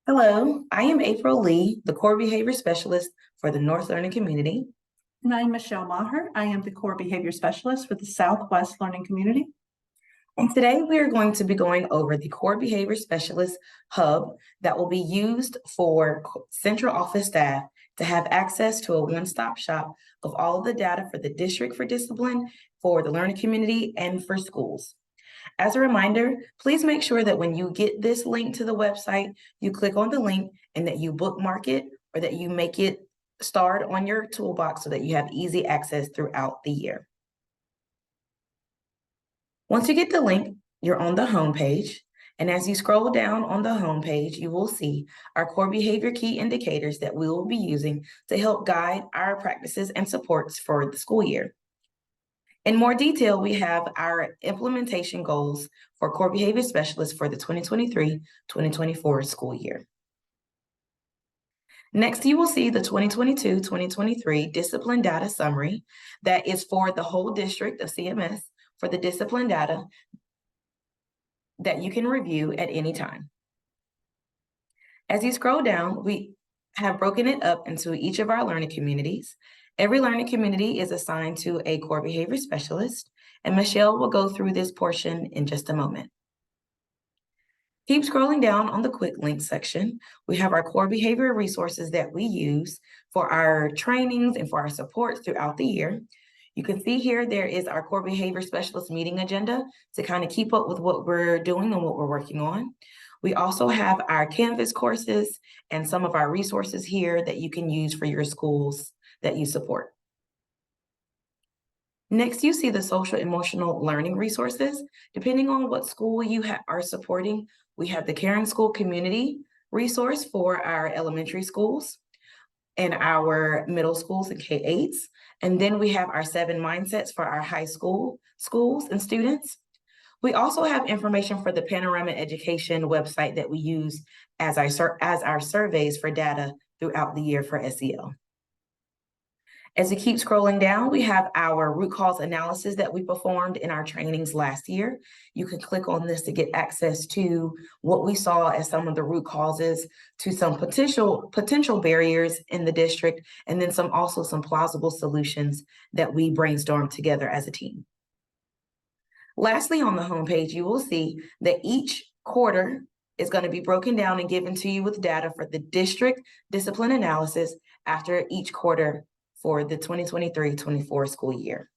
Hello, I am April Lee, the Core Behavior Specialist for the North Learning Community. And I'm Michelle Maher. I am the Core Behavior Specialist for the Southwest Learning Community. And today we are going to be going over the Core Behavior Specialist Hub that will be used for central office staff to have access to a one-stop shop of all of the data for the district for discipline, for the learning community, and for schools. As a reminder, please make sure that when you get this link to the website, you click on the link and that you bookmark it or that you make it starred on your toolbox so that you have easy access throughout the year. Once you get the link, you're on the home page. And as you scroll down on the home page, you will see our core behavior key indicators that we will be using to help guide our practices and supports for the school year. In more detail, we have our implementation goals for core behavior specialists for the 2023-2024 school year. Next, you will see the 2022-2023 discipline data summary that is for the whole district of CMS for the discipline data that you can review at any time. As you scroll down, we have broken it up into each of our learning communities. Every learning community is assigned to a core behavior specialist, and Michelle will go through this portion in just a moment. Keep scrolling down on the quick links section. We have our core behavior resources that we use for our trainings and for our supports throughout the year. You can see here there is our core behavior specialist meeting agenda to kind of keep up with what we're doing and what we're working on. We also have our Canvas courses and some of our resources here that you can use for your schools that you support. Next, you see the social emotional learning resources. Depending on what school you are supporting, we have the Caring School Community resource for our elementary schools and our middle schools and K-8s. And then we have our 7 mindsets for our high school schools and students. We also have information for the Panorama Education website that we use as our surveys for data throughout the year for SEL. As you keep scrolling down, we have our root cause analysis that we performed in our trainings last year. You can click on this to get access to what we saw as some of the root causes to some potential barriers in the district, and then also some plausible solutions that we brainstormed together as a team. Lastly, on the homepage, you will see that each quarter is going to be broken down and given to you with data for the district discipline analysis after each quarter for the 2023-24 school year.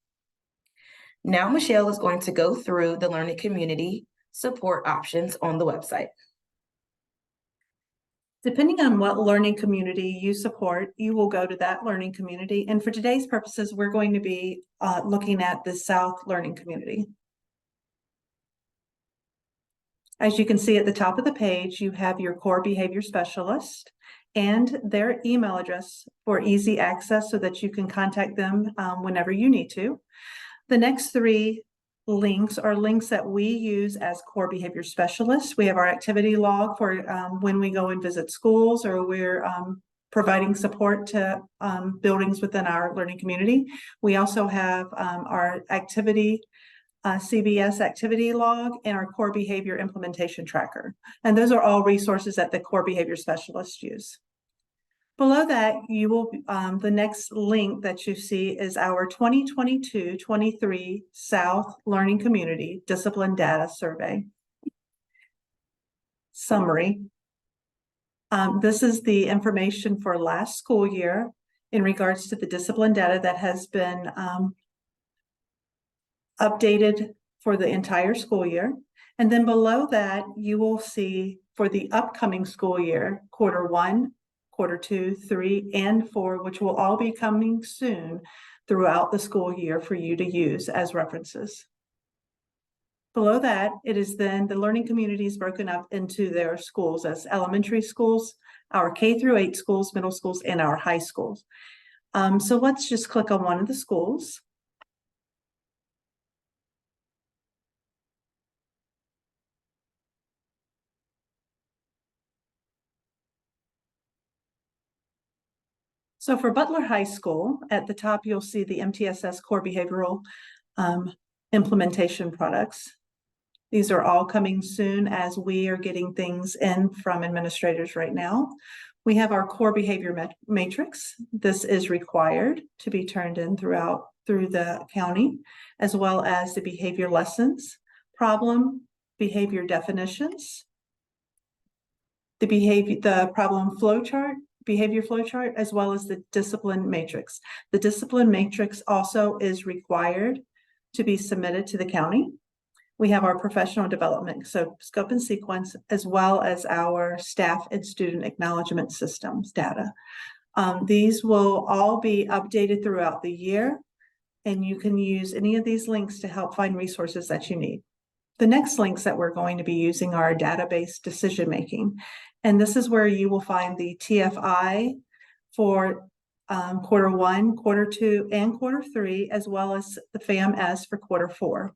Now, Michelle is going to go through the learning community support options on the website. Depending on what learning community you support, you will go to that learning community. And for today's purposes, we're going to be looking at the South Learning Community. As you can see at the top of the page, you have your core behavior specialist and their email address for easy access so that you can contact them whenever you need to. The next 3 links are links that we use as core behavior specialists. We have our activity log for when we go and visit schools or we're providing support to buildings within our learning community. We also have our activity CBS activity log and our core behavior implementation tracker. And those are all resources that the core behavior specialists use. Below that, you will the next link that you see is our 2022-23 South Learning Community Discipline Data Survey Summary. This is the information for last school year in regards to the discipline data that has been updated for the entire school year. And then below that, you will see for the upcoming school year, quarter 1, quarter 2, 3, and 4, which will all be coming soon throughout the school year for you to use as references. Below that, it is then the learning communities broken up into their schools as elementary schools, our K-8 schools, middle schools, and our high schools. So let's just click on one of the schools. So for Butler High School, at the top, you'll see the MTSS core behavioral implementation products. These are all coming soon as we are getting things in from administrators right now. We have our core behavior matrix. This is required to be turned in through the county, as well as the behavior lessons, problem behavior definitions, the problem flow chart, behavior flow chart, as well as the discipline matrix. The discipline matrix also is required to be submitted to the county. We have our professional development, so scope and sequence, as well as our staff and student acknowledgement systems data. These will all be updated throughout the year, and you can use any of these links to help find resources that you need. The next links that we're going to be using are database decision making. And this is where you will find the TFI for Q1, Q2, and Q3, as well as the FAMS for Q4.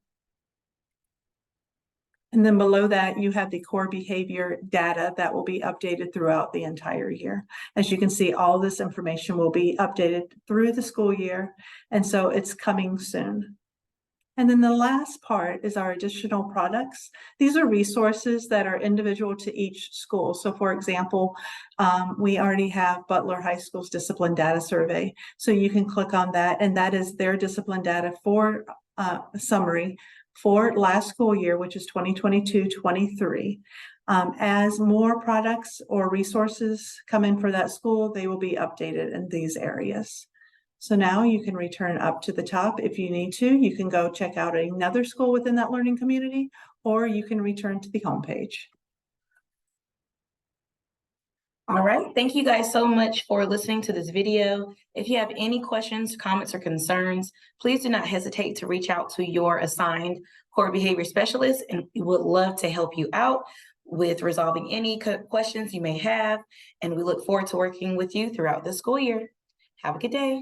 And then below that, you have the core behavior data that will be updated throughout the entire year. As you can see, all this information will be updated through the school year. And so it's coming soon. And then the last part is our additional products. These are resources that are individual to each school. So for example, we already have Butler High School's discipline data survey. So you can click on that, and that is their discipline data for summary for last school year, which is 2022-23. As more products or resources come in for that school, they will be updated in these areas. So now you can return up to the top if you need to. You can go check out another school within that learning community, or you can return to the homepage. All right, thank you guys so much for listening to this video. If you have any questions, comments, or concerns, please do not hesitate to reach out to your assigned core behavior specialist, and we would love to help you out with resolving any questions you may have. And we look forward to working with you throughout the school year. Have a good day.